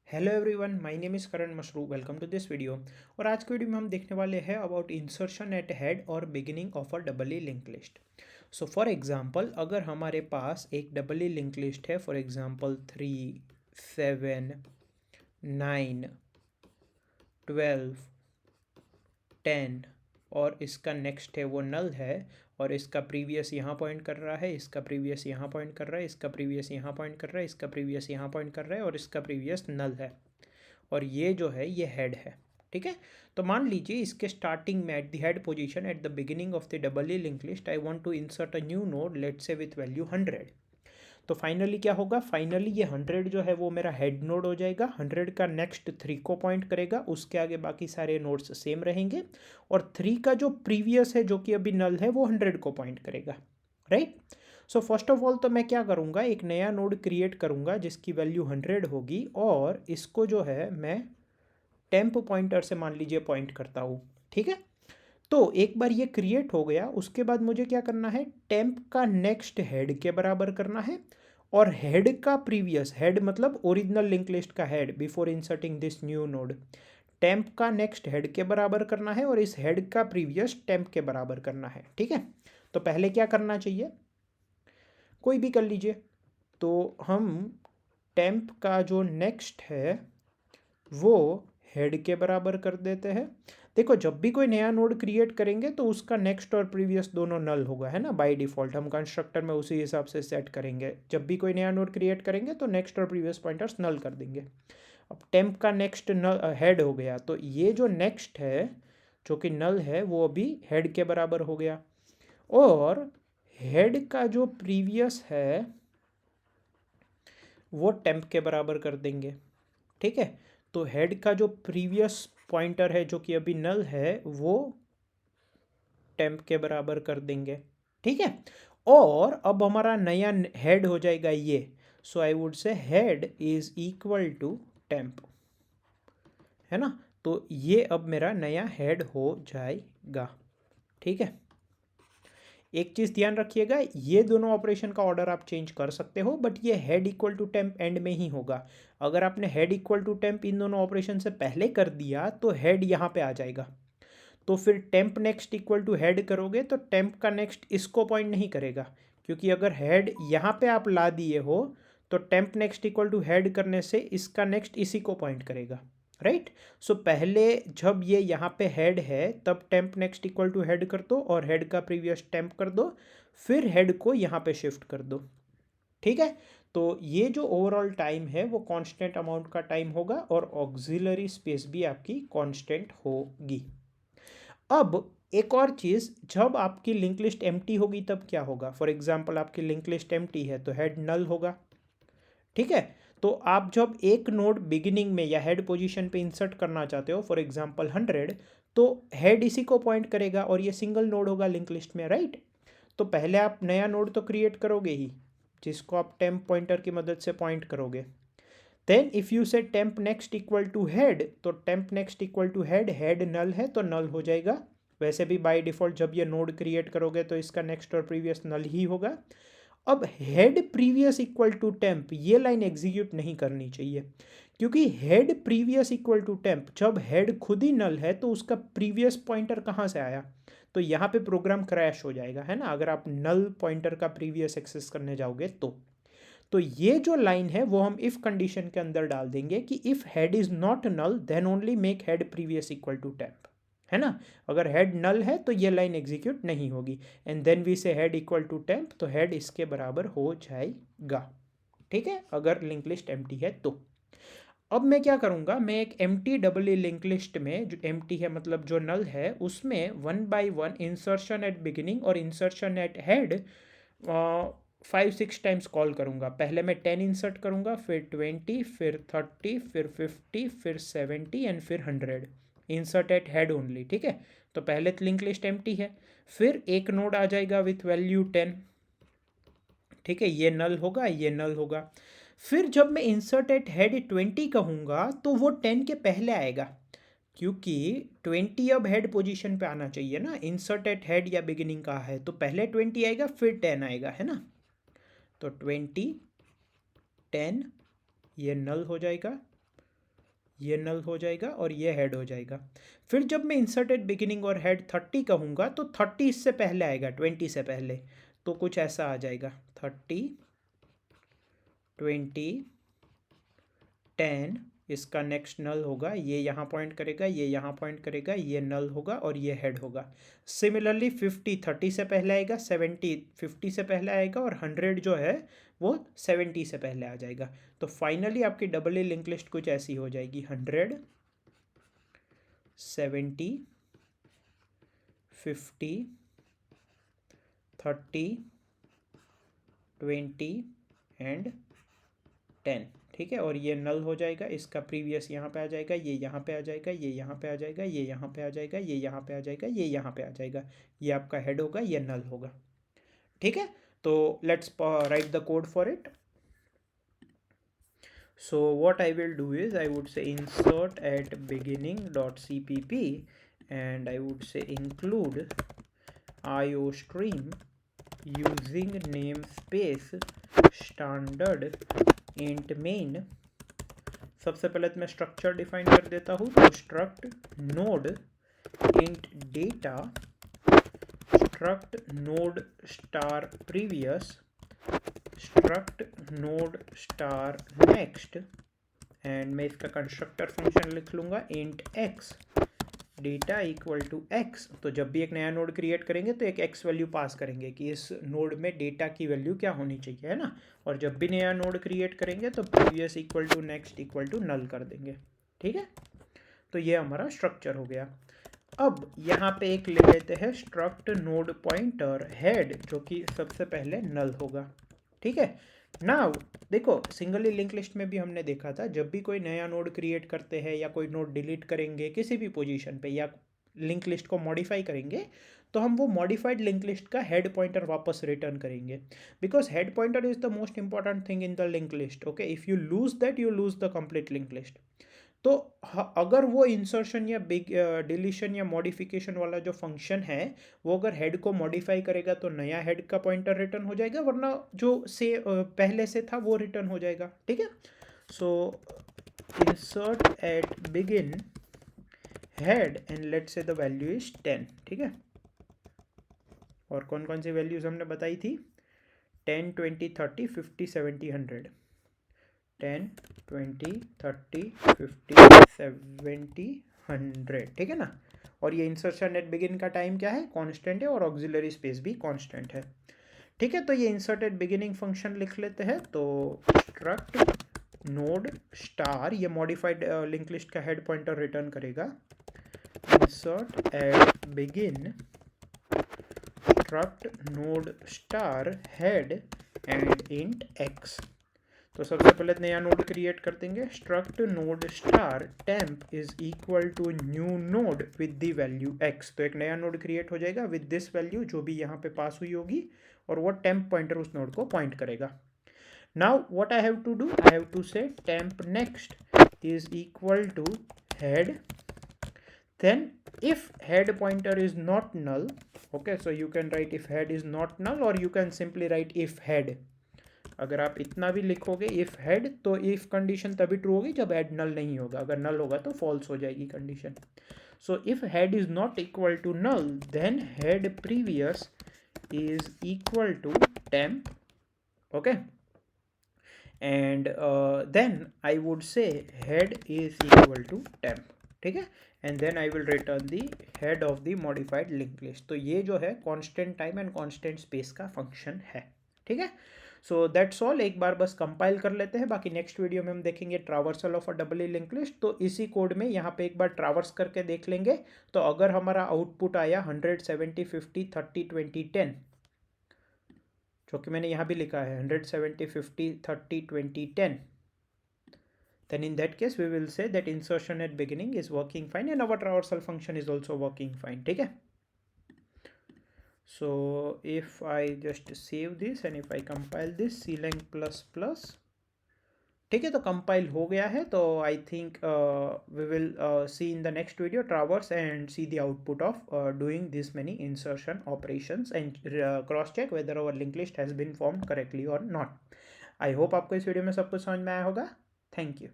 Hello everyone, my name is Karan Mashru. Welcome to this video. और आज के वीडियो में हम देखने वाले हैं अबाउट इंसर्शन एट हेड और beginning of a doubly linked list. So for example, अगर हमारे पास एक डबली लिंक लिस्ट है, फॉर एग्जांपल 3, 7, 9, 12, 10 और इसका नेक्स्ट है वो नल है, और इसका प्रीवियस यहाँ पॉइंट कर रहा है, इसका प्रीवियस यहाँ पॉइंट कर रहा है, इसका प्रीवियस यहाँ पॉइंट कर रहा है, इसका प्रीवियस यहाँ पॉइंट कर रहा है, और इसका प्रीवियस नल है, और ये जो है ये हेड है। ठीक है। तो मान लीजिए इसके स्टार्टिंग में at the head position at the beginning of the doubly linked list I want to insert a new node, let's say with value 100। तो फाइनली क्या होगा, फाइनली ये 100 जो है वो मेरा हेड नोड हो जाएगा। 100 का नेक्स्ट 3 को पॉइंट करेगा, उसके आगे बाकी सारे नोड्स सेम रहेंगे, और 3 का जो प्रीवियस है जो कि अभी नल है वो 100 को पॉइंट करेगा। Right. So first of all तो मैं क्या करूँगा, एक नया नोड क्रिएट करूँगा जिसकी वैल्यू 100 होगी, और इसको जो है मैं टेम्प पॉइंटर से मान लीजिए पॉइंट करता हूँ। ठीक है। तो एक बार ये क्रिएट हो गया, उसके बाद मुझे क्या करना है, टेम्प का नेक्स्ट हेड के बराबर करना है, और हेड का प्रीवियस, हेड मतलब ओरिजिनल लिंक लिस्ट का head before inserting this new node, temp का नेक्स्ट हेड के बराबर करना है, और इस हेड का प्रीवियस टेम्प के बराबर करना है। ठीक है। तो पहले क्या करना चाहिए, कोई भी कर लीजिए। तो हम टेम्प का जो नेक्स्ट है वो हेड के बराबर कर देते हैं। देखो, जब भी कोई नया नोड क्रिएट करेंगे तो उसका नेक्स्ट और प्रीवियस दोनों नल होगा, है ना। बाय डिफ़ॉल्ट हम कंस्ट्रक्टर में उसी हिसाब से सेट करेंगे। जब भी कोई नया नोड क्रिएट करेंगे तो नेक्स्ट और प्रीवियस पॉइंटर्स नल कर देंगे। अब टेम्प का नेक्स्ट हेड हो गया, तो ये जो नेक्स्ट है जो कि नल है वो अभी हेड के बराबर हो गया, और हेड का जो प्रीवियस है वो टेम्प के बराबर कर देंगे। ठीक है। तो हेड का जो प्रीवियस पॉइंटर है जो कि अभी नल है वो टेम्प के बराबर कर देंगे। ठीक है। और अब हमारा नया हेड हो जाएगा ये। So I would say head is equal to temp, है ना। तो ये अब मेरा नया हेड हो जाएगा। ठीक है। एक चीज़ ध्यान रखिएगा, ये दोनों ऑपरेशन का ऑर्डर आप चेंज कर सकते हो, बट ये head equal to temp end में ही होगा। अगर आपने हेड इक्वल टू टेम्प इन दोनों ऑपरेशन से पहले कर दिया तो हेड यहाँ पे आ जाएगा। तो फिर temp next equal to head करोगे तो टेम्प का नेक्स्ट इसको पॉइंट नहीं करेगा, क्योंकि अगर हेड यहाँ पे आप ला दिए हो तो temp next equal to head करने से इसका नेक्स्ट इसी को पॉइंट करेगा। राइट। सो पहले जब ये यहाँ पे हेड है तब temp next equal to head कर दो, और हेड का प्रीवियस टेम्प कर दो, फिर हेड को यहाँ पे शिफ्ट कर दो। ठीक है। तो ये जो ओवरऑल टाइम है वो कांस्टेंट अमाउंट का टाइम होगा, और ऑक्सिलरी स्पेस भी आपकी कांस्टेंट होगी। अब एक और चीज़, जब आपकी लिंक लिस्ट एम्प्टी होगी तब क्या होगा। फॉर एग्जांपल आपकी लिंक लिस्ट एम्प्टी है तो हेड नल होगा। ठीक है। तो आप जब एक नोड बिगिनिंग में या हेड पोजीशन पे इंसर्ट करना चाहते हो, फॉर एग्जांपल 100, तो हेड इसी को पॉइंट करेगा, और ये सिंगल नोड होगा लिंक लिस्ट में। राइट। तो पहले आप नया नोड तो क्रिएट करोगे ही, जिसको आप टेम्प पॉइंटर की मदद से पॉइंट करोगे। Then if you say temp next equal to head, तो temp next equal to head, head null है तो नल हो जाएगा। वैसे भी बाय डिफ़ॉल्ट जब ये नोड क्रिएट करोगे तो इसका नेक्स्ट और प्रीवियस नल ही होगा। अब head previous equal to temp, ये लाइन एग्जीक्यूट नहीं करनी चाहिए, क्योंकि head previous equal to temp, जब हेड खुद ही नल है तो उसका प्रीवियस पॉइंटर कहाँ से आया, तो यहाँ पे प्रोग्राम क्रैश हो जाएगा, है ना, अगर आप नल पॉइंटर का प्रीवियस एक्सेस करने जाओगे तो ये जो लाइन है वो हम इफ कंडीशन के अंदर डाल देंगे कि if head is not null then only make head previous equal to temp, है ना। अगर हेड नल है तो ये लाइन एग्जीक्यूट नहीं होगी, एंड देन वी से हेड इक्वल टू टेम्प, तो हेड इसके बराबर हो जाएगा। ठीक है, अगर लिंक लिस्ट एम्प्टी है तो। अब मैं क्या करूँगा, मैं एक एम्प्टी डबल लिंक लिस्ट में, जो एम्प्टी है मतलब जो नल है, उसमें 1 बाई 1 इंसर्शन एट बिगिनिंग और insertion at head 5-6 times call करूँगा। पहले मैं 10 इंसर्ट करूँगा, फिर 20, फिर 30, फिर 50, फिर 70 एंड फिर 100। Insert eight head only. ठीक है। तो पहले लिंक लिस्ट एम्प्टी है, फिर एक नोड आ जाएगा विथ वैल्यू 10। ठीक है, ये नल होगा, ये नल होगा। फिर जब मैं इंसर्ट एट हेड 20 कहूँगा तो वो 10 के पहले आएगा, क्योंकि 20 अब हेड पोजीशन पे आना चाहिए ना। इंसर्ट एट हेड या बिगिनिंग का है तो पहले 20 आएगा फिर 10 आएगा, है ना। तो 20, 10, ये नल हो जाएगा, ये नल हो जाएगा और ये हेड हो जाएगा। फिर जब मैं इंसर्टेड बिगिनिंग और हेड 30 कहूँगा तो 30 इससे पहले आएगा, 20 से पहले, तो कुछ ऐसा आ जाएगा 30 20 10। इसका नेक्स्ट नल होगा, ये यहाँ पॉइंट करेगा, ये यहाँ पॉइंट करेगा, ये नल होगा और ये हेड होगा। सिमिलरली 50 30 से पहले आएगा, 70 50 से पहले आएगा और 100 जो है वो 70 से पहले आ जाएगा। तो फाइनली आपकी डबल ई लिंक लिस्ट कुछ ऐसी हो जाएगी 100 70 50 30 20 एंड 10। ठीक है, और ये नल हो जाएगा, इसका प्रीवियस यहाँ पे आ जाएगा, ये यहाँ पे आ जाएगा, ये यहाँ पे आ जाएगा, ये यहाँ पे आ जाएगा, ये यहाँ पे आ जाएगा, ये यहाँ पे आ जाएगा, ये आपका हेड होगा, ये नल होगा। ठीक है, तो let's write the code for it. So what I will do is I would say insert at beginning dot cpp and I would say include iostream using namespace standard int main। सबसे पहले तो मैं structure define कर देता हूँ, तो struct node int data struct node star previous struct node star next and मैं इसका कंस्ट्रक्टर फंक्शन लिख लूँगा int x data equal to x. तो जब भी एक नया नोड क्रिएट करेंगे तो एक एक्स वैल्यू पास करेंगे कि इस नोड में डेटा की वैल्यू क्या होनी चाहिए, है ना। और जब भी नया नोड क्रिएट करेंगे तो previous equal to next equal to null कर देंगे। ठीक है, तो ये हमारा स्ट्रक्चर हो गया। अब यहाँ पे एक ले लेते हैं स्ट्रक्ट नोड पॉइंटर हेड, जो कि सबसे पहले नल होगा। ठीक है, नाउ देखो सिंगली लिंक लिस्ट में भी हमने देखा था, जब भी कोई नया नोड क्रिएट करते हैं या कोई नोड डिलीट करेंगे किसी भी पोजीशन पे या लिंक लिस्ट को मॉडिफाई करेंगे, तो हम वो मॉडिफाइड लिंक लिस्ट का हेड पॉइंटर वापस रिटर्न करेंगे, because head pointer is the most important thing in the link list. Okay, if you lose that you lose the complete link list. तो अगर वो इंसर्शन या बिग डिलीशन या modification वाला जो फंक्शन है वो अगर हेड को मॉडिफाई करेगा तो नया हेड का पॉइंटर रिटर्न हो जाएगा, वरना जो से पहले से था वो रिटर्न हो जाएगा। ठीक है, so insert at begin head and let's say the value is 10। ठीक है, और कौन कौन सी वैल्यूज हमने बताई थी, 10 20 30 50 70 100। 10 20 30 50 70 100। ठीक है ना, और ये इंसर्शन एट बिगिन का टाइम क्या है, कांस्टेंट है, और ऑक्सिलरी स्पेस भी कांस्टेंट है। ठीक है, तो ये इंसर्ट एट बिगिनिंग फंक्शन लिख लेते हैं। तो स्ट्रक्ट नोड स्टार, ये मॉडिफाइड लिंक लिस्ट का हेड पॉइंटर रिटर्न करेगा। Insert at begin struct node star head and int x. तो सबसे पहले नया नोड क्रिएट कर देंगे, struct node star temp is equal to new node with the value x. तो एक नया नोड क्रिएट हो जाएगा विद दिस वैल्यू जो भी यहाँ पे पास हुई होगी, और वो टेम्प पॉइंटर उस नोड को पॉइंट करेगा। Now what I have to do, I have to say temp next is equal to head, then if head pointer is not null, okay, so you can write if head is not null, or you can simply write if head। अगर आप इतना भी लिखोगे if head, तो if condition तभी true होगी जब head नल नहीं होगा, अगर नल होगा तो फॉल्स हो जाएगी condition. So if head is not equal to null then head previous is equal to temp. Okay, and then I would say head is equal to temp. ठीक है, and then I will return the head of the modified link list. तो ये जो है constant time and constant space का function है। ठीक है, सो दैट्स ऑल। एक बार बस कंपाइल कर लेते हैं, बाकी नेक्स्ट वीडियो में हम देखेंगे traversal of a double E link list. तो इसी कोड में यहाँ पे एक बार ट्रावर्स करके देख लेंगे, तो अगर हमारा आउटपुट आया 100 70 50 30 20 10, जो कि मैंने यहाँ भी लिखा है 100 70 50 30 20 10, then in that case we will say that insertion at beginning is working fine and our traversal function is also working fine। ठीक है, so if I just save this and if I compile this clang plus plus, ठीक है, तो compile हो गया है। तो I think we will see in the next video traverse and see the output of doing this many insertion operations and cross check whether our link list has been formed correctly और not. I hope आपको इस video में सब कुछ समझ में आया होगा। Thank you.